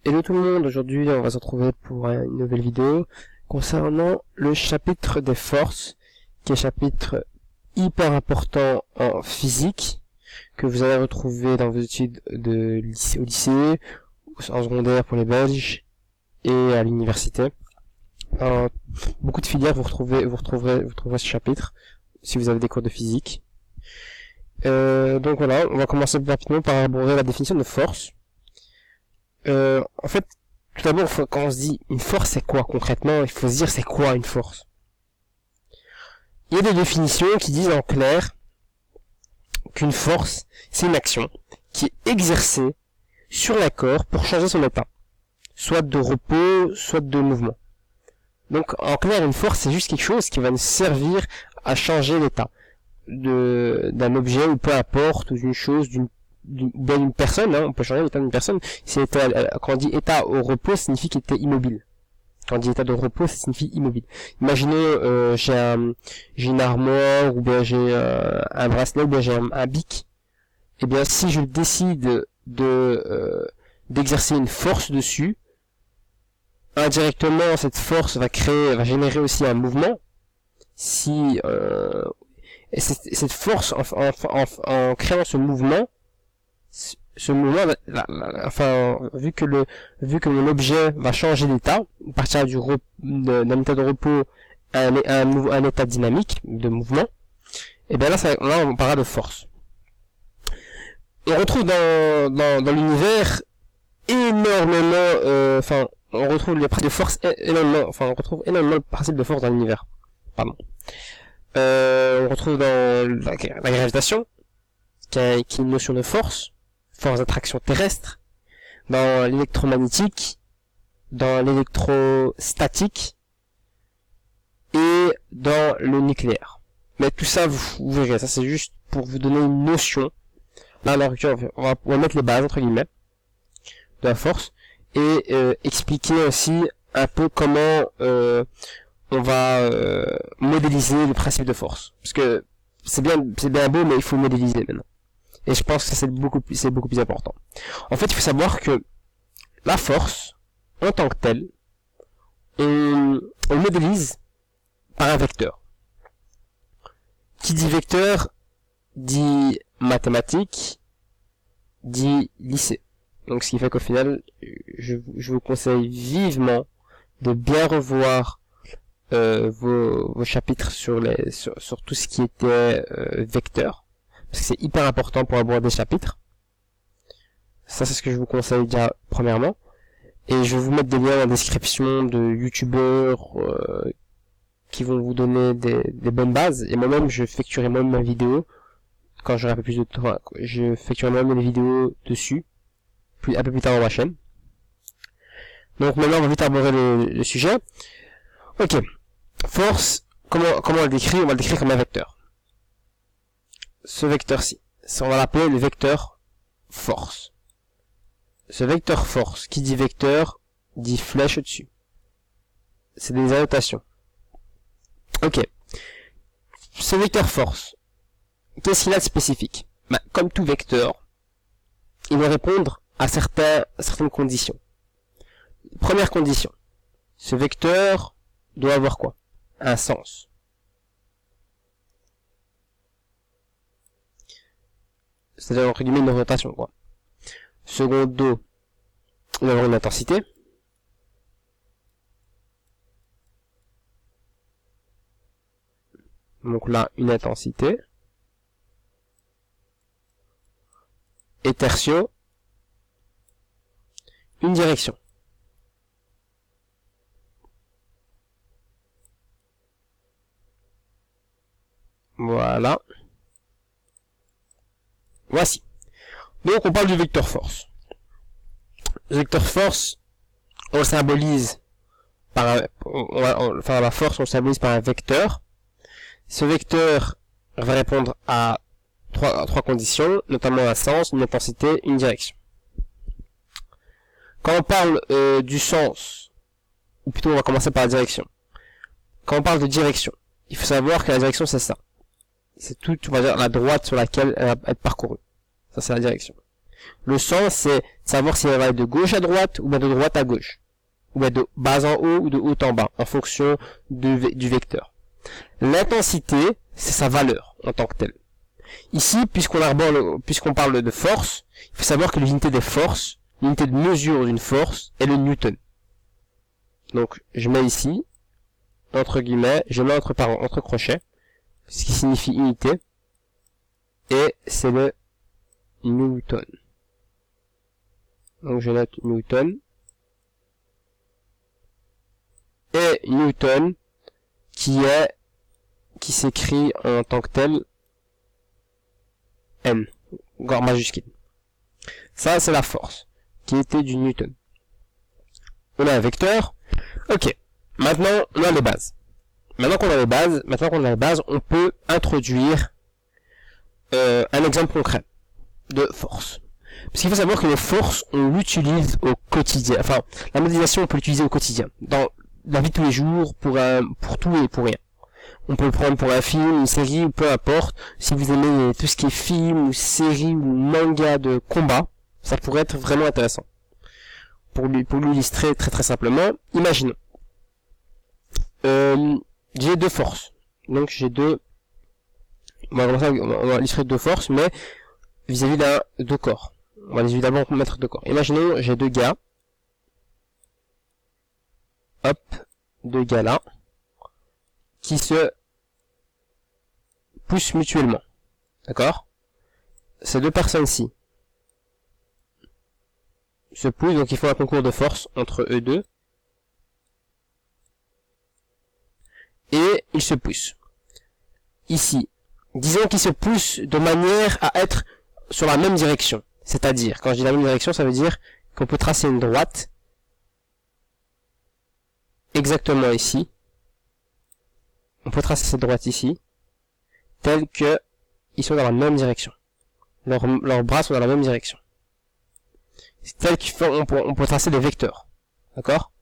Hello tout le monde, aujourd'hui on va se retrouver pour une nouvelle vidéo concernant le chapitre des forces, qui est un chapitre hyper important en physique, que vous allez retrouver dans vos études au lycée, en secondaire pour les Belges, et à l'université. Beaucoup de filières vous retrouverez ce chapitre, si vous avez des cours de physique. Donc voilà, on va commencer rapidement par aborder la définition de force. En fait, tout d'abord, quand on se dit une force, c'est quoi concrètement? Il faut se dire c'est quoi une force. Il y a des définitions qui disent en clair qu'une force, c'est une action qui est exercée sur un corps pour changer son état, soit de repos, soit de mouvement. Donc en clair, une force, c'est juste quelque chose qui va nous servir à changer l'état d'un objet, ou peu importe, ou d'une chose, d'une personne, hein, on peut changer l'état d'une personne. Quand on dit état au repos, ça signifie qu'il était immobile. Quand on dit état de repos, ça signifie immobile. Imaginez, j'ai une armoire, ou bien j'ai un bracelet, ou bien j'ai un bic. Et bien, si je décide d'exercer une force dessus, indirectement, cette force va générer aussi un mouvement. Et cette force, en créant ce mouvement, vu que mon objet va changer d'état, partir d'un état de repos à un état dynamique de mouvement, et bien là on parlera de force. On retrouve dans l'univers énormément, on retrouve les principes de force énormément, on retrouve énormément de principes de force dans l'univers. Pardon. On retrouve dans la gravitation, qui est une notion de force d'attraction terrestre, dans l'électromagnétique, dans l'électrostatique et dans le nucléaire. Mais tout ça, vous verrez, ça c'est juste pour vous donner une notion. Là, on va mettre les bases, entre guillemets, de la force, et expliquer aussi un peu comment on va modéliser le principe de force. Parce que c'est bien beau, mais il faut modéliser maintenant. Et je pense que c'est beaucoup plus important. En fait, il faut savoir que la force, en tant que telle, on modélise par un vecteur. Qui dit vecteur, dit mathématiques, dit lycée. Donc ce qui fait qu'au final, je vous conseille vivement de bien revoir vos chapitres sur tout ce qui était vecteur. Parce que c'est hyper important pour aborder des chapitres. Ça, c'est ce que je vous conseille déjà, premièrement. Et je vais vous mettre des liens en description de youtubeurs qui vont vous donner des bonnes bases. Et moi-même, je effectuerai moi-même ma vidéo. Quand j'aurai un peu plus de temps, je effectuerai moi-même les vidéos dessus. Un peu plus tard dans ma chaîne. Donc maintenant, on va vite aborder le sujet. Ok. Force, comment on le décrit? On va le décrire comme un vecteur. Ce vecteur-ci, on va l'appeler le vecteur force. Ce vecteur force, qui dit vecteur, dit flèche au-dessus. C'est des annotations. Ok. Ce vecteur force, qu'est-ce qu'il a de spécifique? Comme tout vecteur, il doit répondre à certaines conditions. Première condition, ce vecteur doit avoir quoi? Un sens. C'est-à-dire entre guillemets une orientation, quoi. Secondo, il va avoir une intensité. Donc là, une intensité. Et tertio, une direction. Voilà. Voici. Donc on parle du vecteur force. Le vecteur force, on le symbolise par la force, on le symbolise par un vecteur. Ce vecteur va répondre à trois conditions, notamment un sens, une intensité, une direction. Quand on parle du sens, ou plutôt on va commencer par la direction. Quand on parle de direction, il faut savoir que la direction c'est ça. C'est tout, on va dire, la droite sur laquelle elle va être parcourue. Ça, c'est la direction. Le sens, c'est savoir si elle va être de gauche à droite, ou bien de droite à gauche. Ou bien de bas en haut, ou de haut en bas, en fonction du vecteur. L'intensité, c'est sa valeur, en tant que telle. Ici, puisqu'on parle de force, il faut savoir que l'unité des forces, l'unité de mesure d'une force, est le newton. Donc, je mets ici, entre guillemets, je mets entre crochets, ce qui signifie unité, et c'est le newton. Donc je note newton, et newton, qui s'écrit en tant que tel, N, encore majuscule. Ça, c'est la force, qui était du newton. On a un vecteur. Ok. Maintenant, on a les bases. Maintenant qu'on a les bases, on peut introduire un exemple concret de force. Parce qu'il faut savoir que les forces, on l'utilise au quotidien. Enfin, la modélisation, on peut l'utiliser au quotidien. Dans la vie de tous les jours, pour tout et pour rien. On peut le prendre pour un film, une série, ou peu importe. Si vous aimez tout ce qui est film, ou série, ou manga de combat, ça pourrait être vraiment intéressant. Pour l'illustrer très simplement, imaginons. J'ai deux forces. Donc j'ai deux... On va illustrer deux forces, mais vis-à-vis deux corps. On va évidemment mettre deux corps. Imaginons, j'ai deux gars. Hop, deux gars là. Qui se poussent mutuellement. D'accord? Ces deux personnes-ci se poussent, donc il faut un concours de force entre eux deux. Et ils se poussent. Ici, disons qu'ils se poussent de manière à être sur la même direction. C'est-à-dire, quand je dis la même direction, ça veut dire qu'on peut tracer une droite exactement ici. On peut tracer cette droite ici, telle que ils sont dans la même direction. Leurs bras sont dans la même direction. C'est tel qu'on peut tracer des vecteurs. D'accord?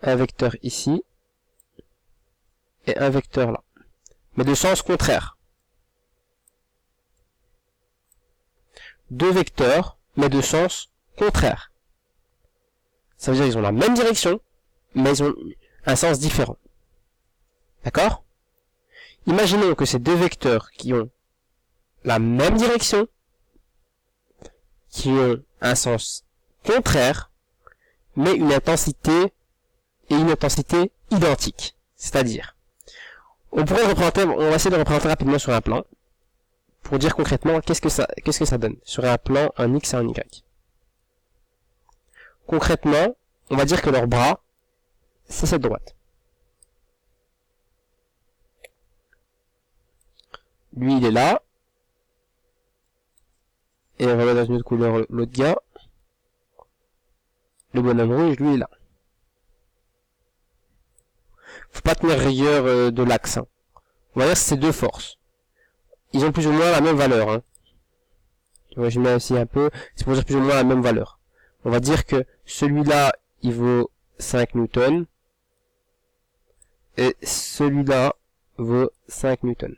Un vecteur ici, et un vecteur là. Mais de sens contraire. Deux vecteurs, mais de sens contraire. Ça veut dire qu'ils ont la même direction, mais ils ont un sens différent. D'accord? Imaginons que ces deux vecteurs qui ont la même direction, qui ont un sens contraire, mais une intensité identique. C'est-à-dire, on va essayer de représenter rapidement sur un plan, pour dire concrètement qu'est-ce que ça donne sur un plan, un X et un Y. Concrètement, on va dire que leur bras, c'est cette droite. Lui, il est là. Et on va mettre dans une autre couleur l'autre gars. Le bonhomme rouge, lui, il est là. Faut pas tenir rigueur de l'axe. Hein. On va dire que c'est deux forces. Ils ont plus ou moins la même valeur. Hein. Je mets aussi un peu. C'est pour dire plus ou moins la même valeur. On va dire que celui-là, il vaut 5 newtons. Et celui-là vaut 5 newtons.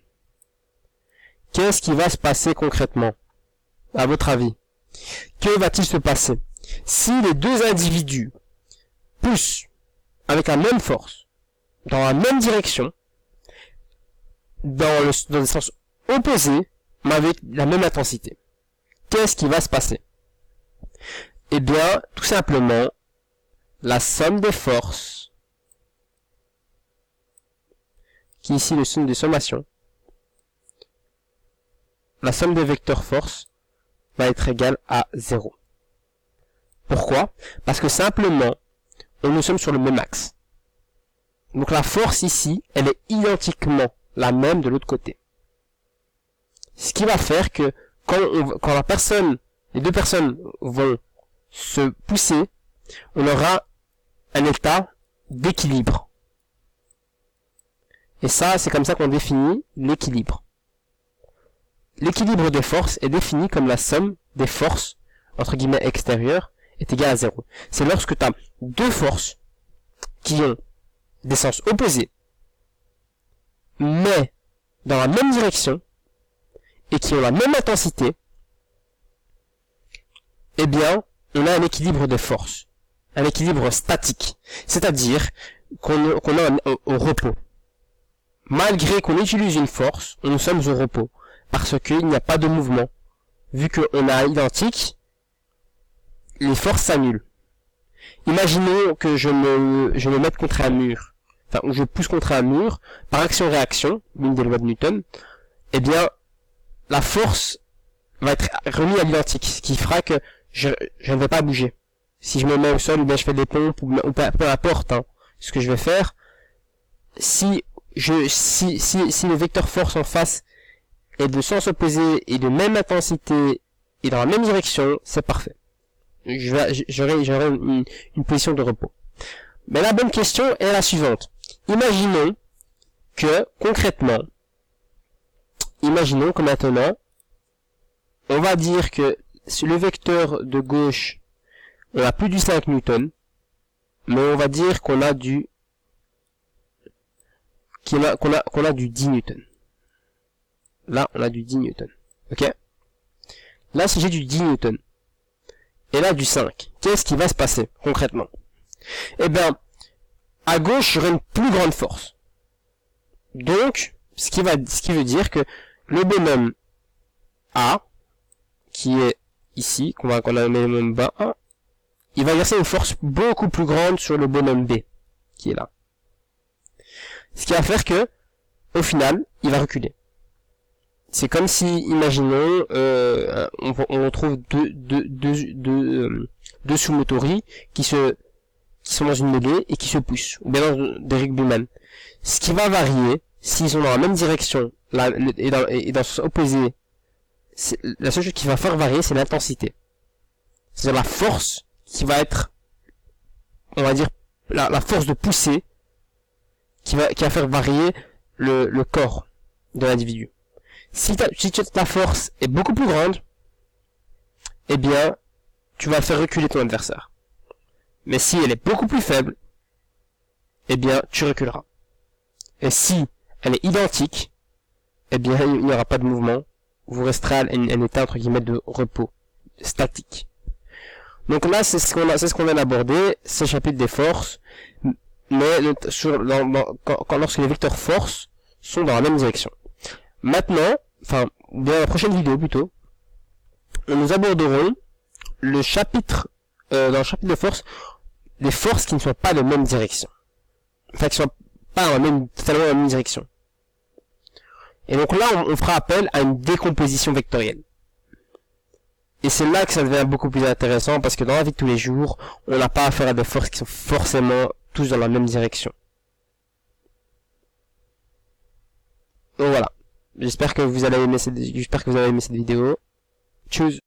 Qu'est-ce qui va se passer concrètement? À votre avis? Que va-t-il se passer? Si les deux individus poussent avec la même force, dans la même direction, dans le sens opposé, mais avec la même intensité, qu'est-ce qui va se passer? Eh bien, tout simplement, la somme des forces, qui est ici le signe de sommation, la somme des vecteurs force va être égale à 0. Pourquoi? Parce que simplement, nous sommes sur le même axe. Donc la force ici, elle est identiquement la même de l'autre côté. Ce qui va faire que quand les deux personnes vont se pousser, on aura un état d'équilibre. Et ça, c'est comme ça qu'on définit l'équilibre. L'équilibre des forces est défini comme la somme des forces, entre guillemets extérieures, est égale à 0. C'est lorsque tu as deux forces qui ont des sens opposés, mais dans la même direction, et qui ont la même intensité, eh bien, on a un équilibre de force, un équilibre statique, c'est-à-dire qu'on a au repos. Malgré qu'on utilise une force, nous sommes au repos, parce qu'il n'y a pas de mouvement. Vu qu'on a identique, les forces s'annulent. Imaginons que je me mette contre un mur, enfin, ou je pousse contre un mur, par action-réaction, l'une des lois de Newton, eh bien, la force va être remise à l'identique, ce qui fera que je ne vais pas bouger. Si je me mets au sol, ou bien je fais des pompes, ou peu importe, hein, ce que je vais faire, si le vecteur force en face est de sens opposé et de même intensité et dans la même direction, c'est parfait. J'aurai une position de repos. Mais la bonne question est la suivante. Imaginons que, concrètement, imaginons que maintenant, on va dire que le vecteur de gauche, on a plus du 5 newtons, mais on va dire qu'on a du qu'on a du 10 newtons. Là, on a du 10 newtons. Ok? Là, si j'ai du 10 newtons, et là du 5, qu'est-ce qui va se passer, concrètement? Eh bien, à gauche, j'aurai une plus grande force. Donc, ce qui veut dire que le bonhomme A, qui est ici, qu'on a mis le bonhomme bas 1, il va exercer une force beaucoup plus grande sur le bonhomme B, qui est là. Ce qui va faire que, au final, il va reculer. C'est comme si, imaginons, on retrouve deux sous-motories qui sont dans une mêlée et qui se poussent, ou bien dans des rugbyman. Ce qui va varier, s'ils sont dans la même direction et dans le sens opposé, la seule chose qui va faire varier, c'est l'intensité. C'est-à-dire la force qui va être, on va dire, la force de pousser qui va faire varier le corps de l'individu. Si ta force est beaucoup plus grande, eh bien, tu vas faire reculer ton adversaire. Mais si elle est beaucoup plus faible, eh bien, tu reculeras. Et si elle est identique, eh bien, il n'y aura pas de mouvement. Vous resterez à un état, entre guillemets, de repos, statique. Donc là, c'est ce qu'on vient d'aborder, ce chapitre des forces, mais lorsque les vecteurs force sont dans la même direction. Maintenant, enfin, dans la prochaine vidéo plutôt, nous aborderons le chapitre, dans le chapitre de force, les forces qui ne sont pas de même direction. Enfin, qui ne sont pas totalement dans la même direction. Et donc là, on fera appel à une décomposition vectorielle. Et c'est là que ça devient beaucoup plus intéressant, parce que dans la vie de tous les jours, on n'a pas affaire à des forces qui sont forcément tous dans la même direction. Donc voilà. J'espère que vous avez aimé cette vidéo. Tchuss.